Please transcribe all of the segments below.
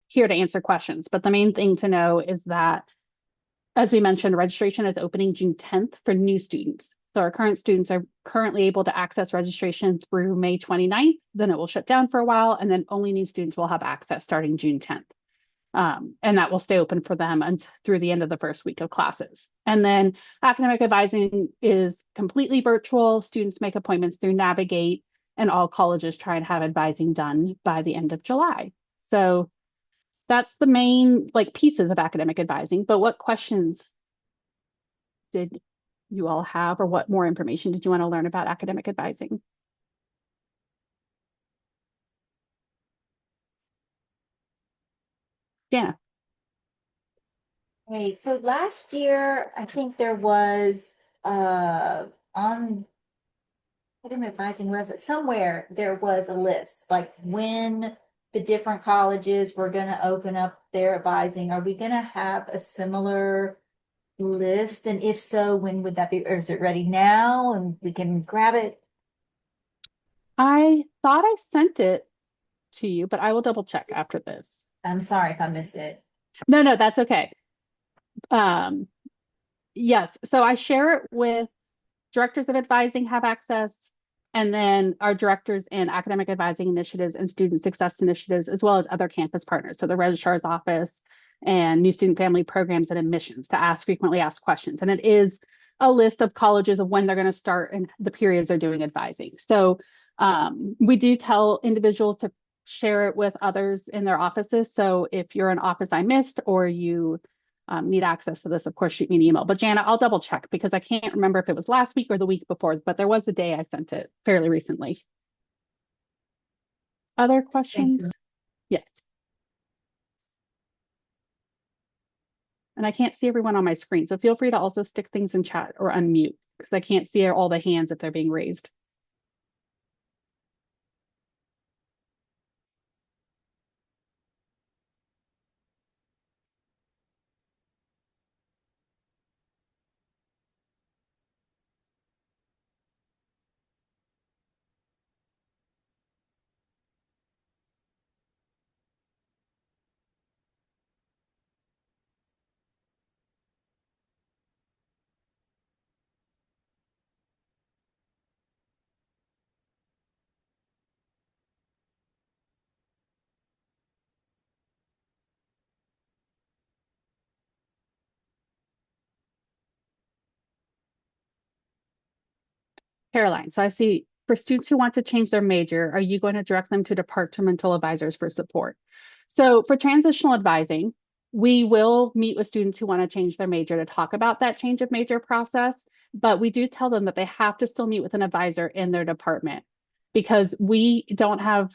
here to answer questions. But the main thing to know is that, as we mentioned, registration is opening June 10th for new students. So our current students are currently able to access registration through May 29th. Then it will shut down for a while, and then only new students will have access starting June 10th. And that will stay open for them through the end of the first week of classes. And then academic advising is completely virtual. Students make appointments through Navigate, and all colleges try and have advising done by the end of July. So that's the main like pieces of academic advising. But what questions did you all have, or what more information did you want to learn about academic advising? Jana. Hey, so last year, I think there was on academic advising was it somewhere there was a list like when the different colleges were going to open up their advising. Are we going to have a similar list? And if so, when would that be? Or is it ready now and we can grab it? I thought I sent it to you, but I will double check after this. I'm sorry if I missed it. No, no, that's okay. Um, yes, so I share it with directors of advising have access, and then our directors in academic advising initiatives and student success initiatives, as well as other campus partners. So the registrar's office and new student family programs and admissions to ask frequently asked questions. And it is a list of colleges of when they're going to start and the periods they're doing advising. So we do tell individuals to share it with others in their offices. So if you're an office I missed, or you need access to this, of course, shoot me an email. But Jana, I'll double check because I can't remember if it was last week or the week before, but there was a day I sent it fairly recently. Other Thank questions? you. Yes. And I can't see everyone on my screen, so feel free to also stick things in chat or unmute because I can't see all the hands if they're being raised. Caroline, so I see for students who want to change their major, are you going to direct them to departmental advisors for support? So for transitional advising, we will meet with students who want to change their major to talk about that change of major process, but we do tell them that they have to still meet with an advisor in their department because we don't have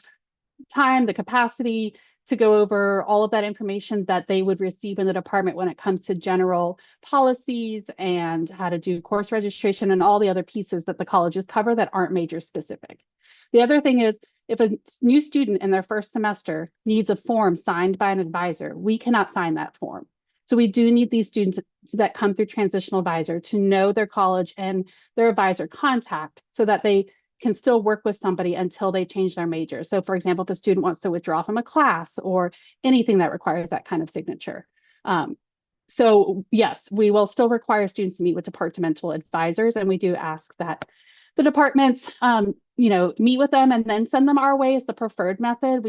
time, the capacity to go over all of that information that they would receive in the department when it comes to general policies and how to do course registration and all the other pieces that the colleges cover that aren't major specific. The other thing is, if a new student in their first semester needs a form signed by an advisor, we cannot sign that form. So we do need these students that come through transitional advisor to know their college and their advisor contact so that they can still work with somebody until they change their major. So for example, if a student wants to withdraw from a class or anything that requires that kind of signature. So yes, we will still require students to meet with departmental advisors, and we do ask that the departments, meet with them and then send them our way as the preferred method.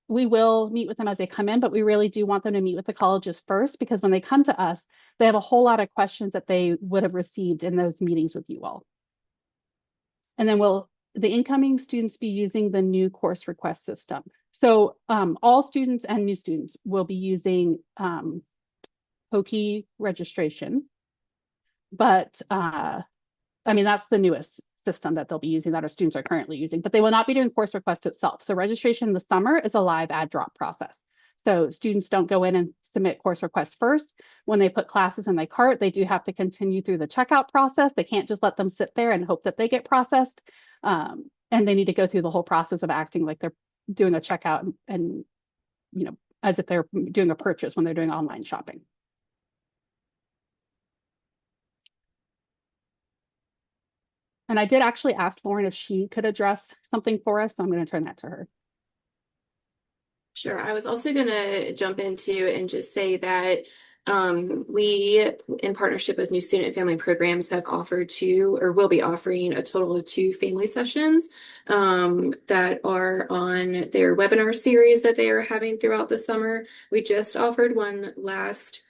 We will meet with them as they come in, but we really do want them to meet with the colleges first because when they come to us, they have a whole lot of questions that they would have received in those meetings with you all. And then will the incoming students be using the new course request system? So all students and new students will be using Hokie registration, but that's the newest system that they'll be using that our students are currently using, but they will not be doing course request itself. So registration in the summer is a live add drop process. So students don't go in and submit course requests first. When they put classes in their cart, they do have to continue through the checkout process. They can't just let them sit there and hope that they get processed. And they need to go through the whole process of acting like they're doing a checkout and as if they're doing a purchase when they're doing online shopping. And I did actually ask Lauren if she could address something for us, so I'm going to turn that to her. Sure. I was also going to jump into and just say that we, in partnership with New Student and Family Programs, have offered two or will be offering a total of two family sessions that are on their webinar series that they are having throughout the summer. We just offered one last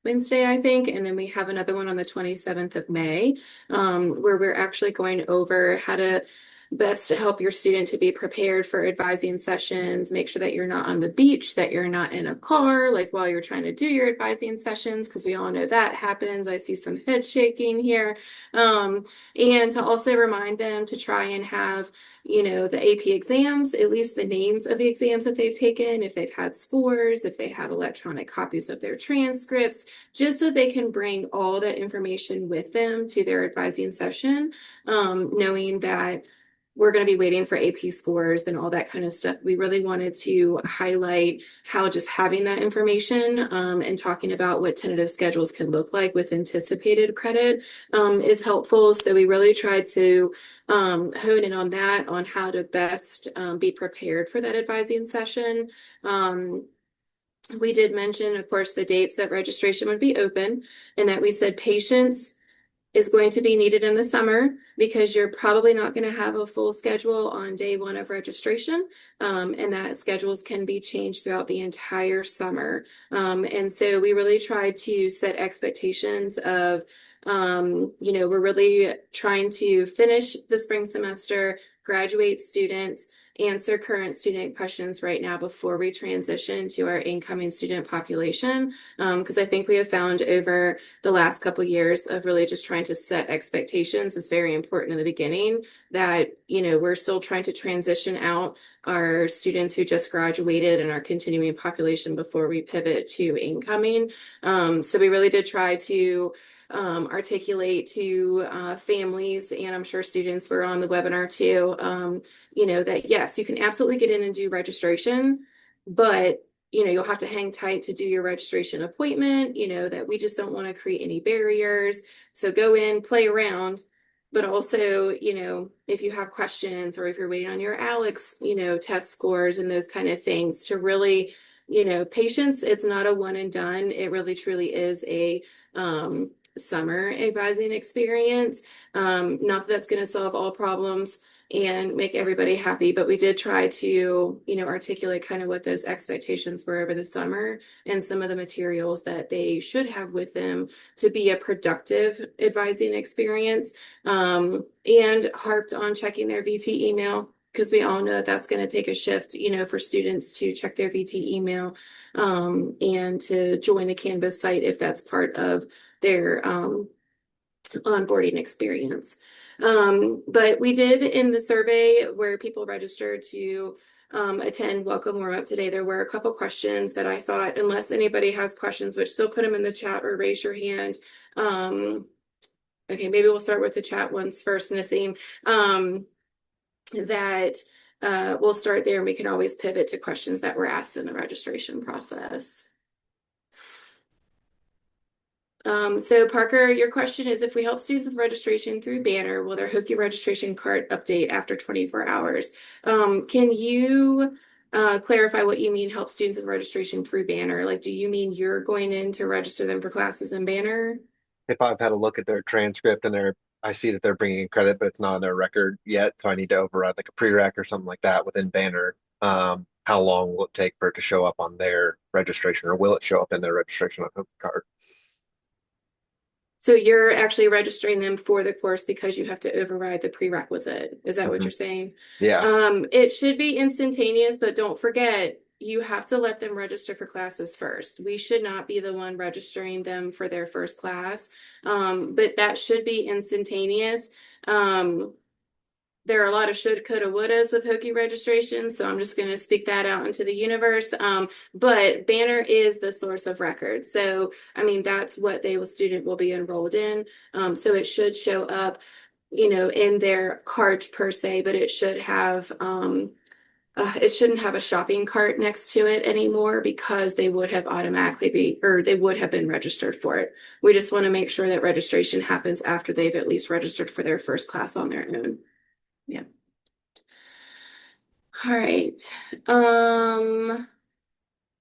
Wednesday, I think, and then we have another one on the 27th of May where we're actually going over how to best to help your student to be prepared for advising sessions, make sure that you're not on the beach, that you're not in a car, like while you're trying to do your advising sessions, because we all know that happens. I see some head shaking here. And to also remind them to try and have, the AP exams, at least the names of the exams that they've taken, if they've had scores, if they have electronic copies of their transcripts, just so they can bring all that information with them to their advising session, knowing that we're going to be waiting for AP scores and all that kind of stuff. We really wanted to highlight how just having that information and talking about what tentative schedules can look like with anticipated credit is helpful. So we really tried to hone in on that, on how to best be prepared for that advising session. We did mention, of course, the dates that registration would be open and that we said patience is going to be needed in the summer because you're probably not going to have a full schedule on day one of registration, and that schedules can be changed throughout the entire summer. And so we really try to set expectations of, we're really trying to finish the spring semester, graduate students, answer current student questions right now before we transition to our incoming student population. Because I think we have found over the last couple of years of really just trying to set expectations is very important in the beginning, that, we're still trying to transition out our students who just graduated and our continuing population before we pivot to incoming. So we really did try to articulate to families, and I'm sure students were on the webinar too, that yes, you can absolutely get in and do registration, but you'll have to hang tight to do your registration appointment, that we just don't want to create any barriers. So go in, play around, but also, if you have questions or if you're waiting on your Alex, test scores and those kind of things, to really, patience, it's not a one and done. It really truly is a summer advising experience. Not that that's going to solve all problems and make everybody happy, but we did try to, articulate kind of what those expectations were over the summer and some of the materials that they should have with them to be a productive advising experience, and harped on checking their VT email, because we all know that that's going to take a shift, for students to check their VT email, and to join a Canvas site if that's part of their onboarding experience. But we did, in the survey where people registered to attend Welcome Warm Up today, there were a couple questions that I thought, unless anybody has questions, which still put them in the chat or raise your hand. Okay, maybe we'll start with the chat ones first, Nassim. That we'll start there and we can always pivot to questions that were asked in the registration process. So Parker, your question is, if we help students with registration through Banner, will their Hokie registration card update after 24 hours? Can you clarify what you mean help students with registration through Banner? Like, do you mean you're going in to register them for classes in Banner? If I've had a look at their transcript and I see that they're bringing in credit, but it's not on their record yet, so I need to override like a prereq or something like that within Banner. How long will it take for it to show up on their registration, or will it show up in their registration on Hokie card? So you're actually registering them for the course because you have to override the prerequisite. Is that what you're saying? Yeah. It should be instantaneous, but don't forget, you have to let them register for classes first. We should not be the one registering them for their first class, but that should be instantaneous. There are a lot of should, coulda, wouldas with Hokie registration, so I'm just going to speak that out into the universe. But Banner is the source of record. So, I mean, that's what the student will be enrolled in. So it should show up, in their cart per se, but it should have, it shouldn't have a shopping cart next to it anymore, because they would have they would have been registered for it. We just want to make sure that registration happens after they've at least registered for their first class on their own. Yeah. All right. And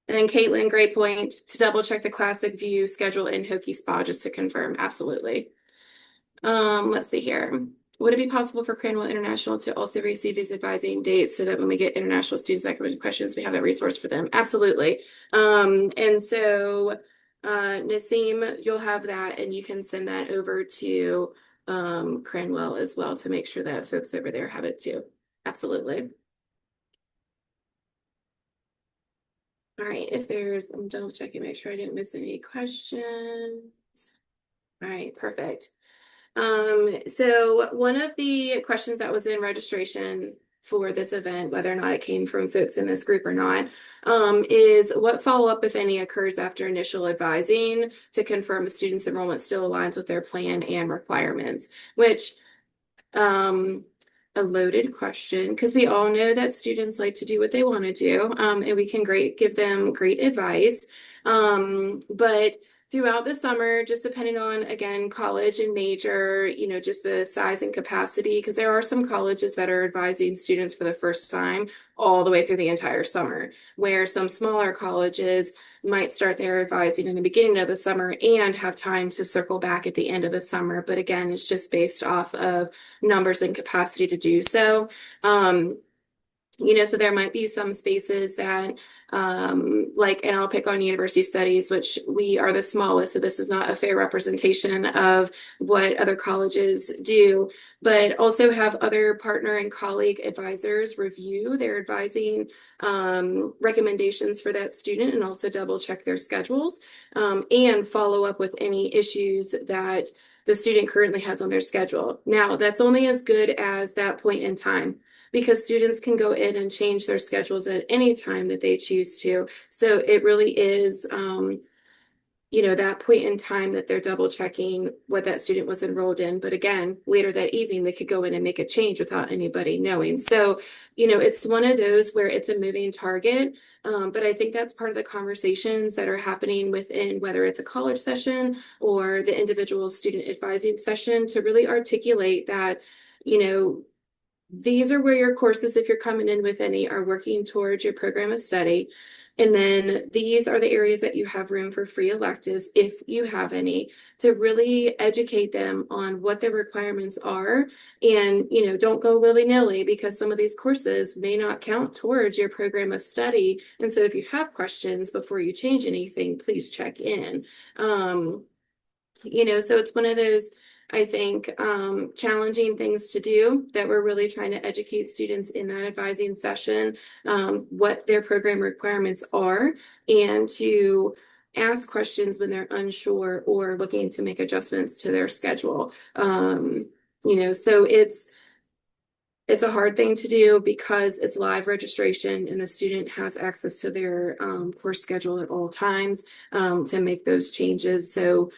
then Caitlin, great point. To double check the classic view schedule in Hokie Spa just to confirm. Absolutely. Let's see here. Would it be possible for Cranwell International to also receive these advising dates so that when we get international students that come with questions, we have that resource for them? Absolutely. And so Naseem, you'll have that and you can send that over to Cranwell as well to make sure that folks over there have it too. Absolutely. All right, I'm double checking, make sure I didn't miss any questions. All right, perfect. So one of the questions that was in registration for this event, whether or not it came from folks in this group or not, is what follow-up, if any, occurs after initial advising to confirm a student's enrollment still aligns with their plan and requirements, which a loaded question because we all know that students like to do what they want to do, and we can give them great advice. But throughout the summer, just depending on, again, college and major, just the size and capacity, because there are some colleges that are advising students for the first time all the way through the entire summer, where some smaller colleges might start their advising in the beginning of the summer and have time to circle back at the end of the summer. But again, it's just based off of numbers and capacity to do so. So there might be some spaces that, and I'll pick on university studies, which we are the smallest, so this is not a fair representation of what other colleges do, but also have other partner and colleague advisors review their advising recommendations for that student and also double check their schedules and follow up with any issues that the student currently has on their schedule. Now, that's only as good as that point in time, because students can go in and change their schedules at any time that they choose to. So it really is, that point in time that they're double checking what that student was enrolled in. But again, later that evening, they could go in and make a change without anybody knowing. So, it's one of those where it's a moving target. But I think that's part of the conversations that are happening within, whether it's a college session or the individual student advising session, to really articulate that, these are where your courses, if you're coming in with any, are working towards your program of study. And then these are the areas that you have room for free electives, if you have any, to really educate them on what the requirements are. And, don't go willy-nilly, because some of these courses may not count towards your program of study. And so if you have questions before you change anything, please check in. So it's one of those, I think, challenging things to do that we're really trying to educate students in that advising session, what their program requirements are, and to ask questions when they're unsure or looking to make adjustments to their schedule. So it's a hard thing to do because it's live registration and the student has access to their course schedule at all times to make those changes. So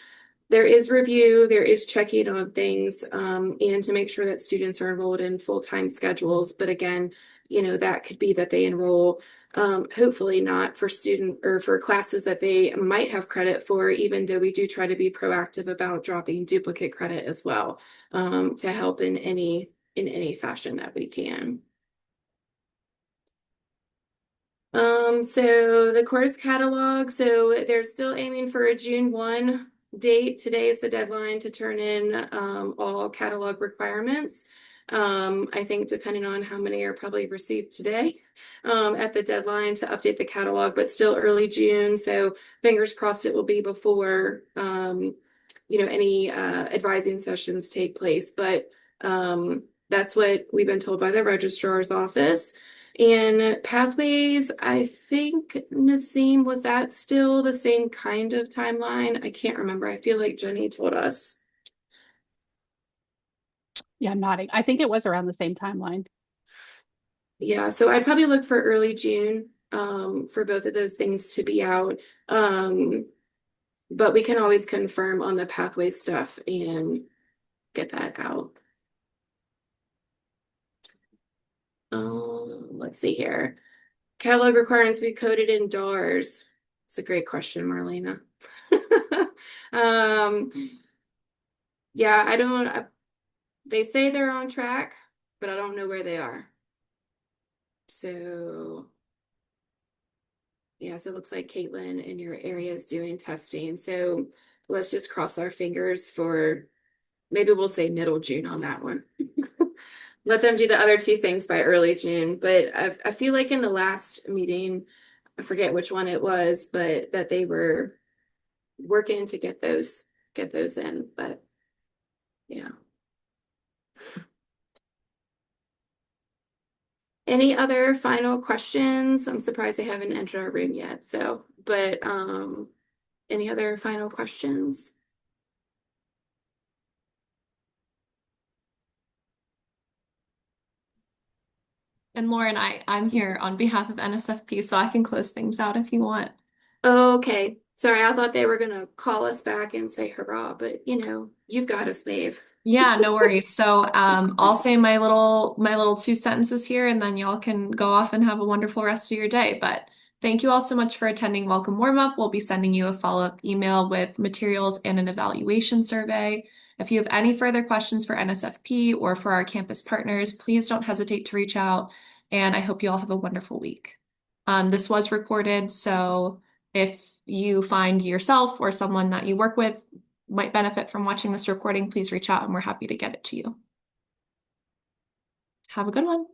there is review, there is checking on things, and to make sure that students are enrolled in full-time schedules. But again, that could be that they enroll, hopefully not for student or for classes that they might have credit for, even though we do try to be proactive about dropping duplicate credit as well, to help in any fashion that we can. So the course catalog, so they're still aiming for a June 1 date. Today is the deadline to turn in all catalog requirements. I think depending on how many are probably received today at the deadline to update the catalog, but still early June. So fingers crossed it will be before any advising sessions take place. But that's what we've been told by the registrar's office. And pathways, I think, Naseem, was that still the same kind of timeline? I can't remember. I feel like Jenny told us. Yeah, I'm nodding. I think it was around the same timeline. Yeah, so I'd probably look for early June for both of those things to be out. But we can always confirm on the pathway stuff and get that out. Let's see here. Catalog requirements be coded in DARs. It's a great question, Marlena. Yeah, they say they're on track, but I don't know where they are. So yeah, so it looks like Caitlin in your area is doing testing. So let's just cross our fingers for maybe we'll say middle June on that one. Let them do the other two things by early June. But I feel like in the last meeting, I forget which one it was, but that they were working to get those in. But yeah. Any other final questions? I'm surprised they haven't entered our room yet. So, but any other final questions? And Lauren, I'm here on behalf of NSFP, so I can close things out if you want. Okay. Sorry, I thought they were gonna call us back and say hurrah, but you've got us, Maeve. Yeah, no worries. So I'll say my little two sentences here, and then y'all can go off and have a wonderful rest of your day. But thank you all so much for attending Welcome Warm Up. We'll be sending you a follow-up email with materials and an evaluation survey. If you have any further questions for NSFP or for our campus partners, please don't hesitate to reach out. And I hope you all have a wonderful week. This was recorded, so if you find yourself or someone that you work with might benefit from watching this recording, please reach out and we're happy to get it to you. Have a good one.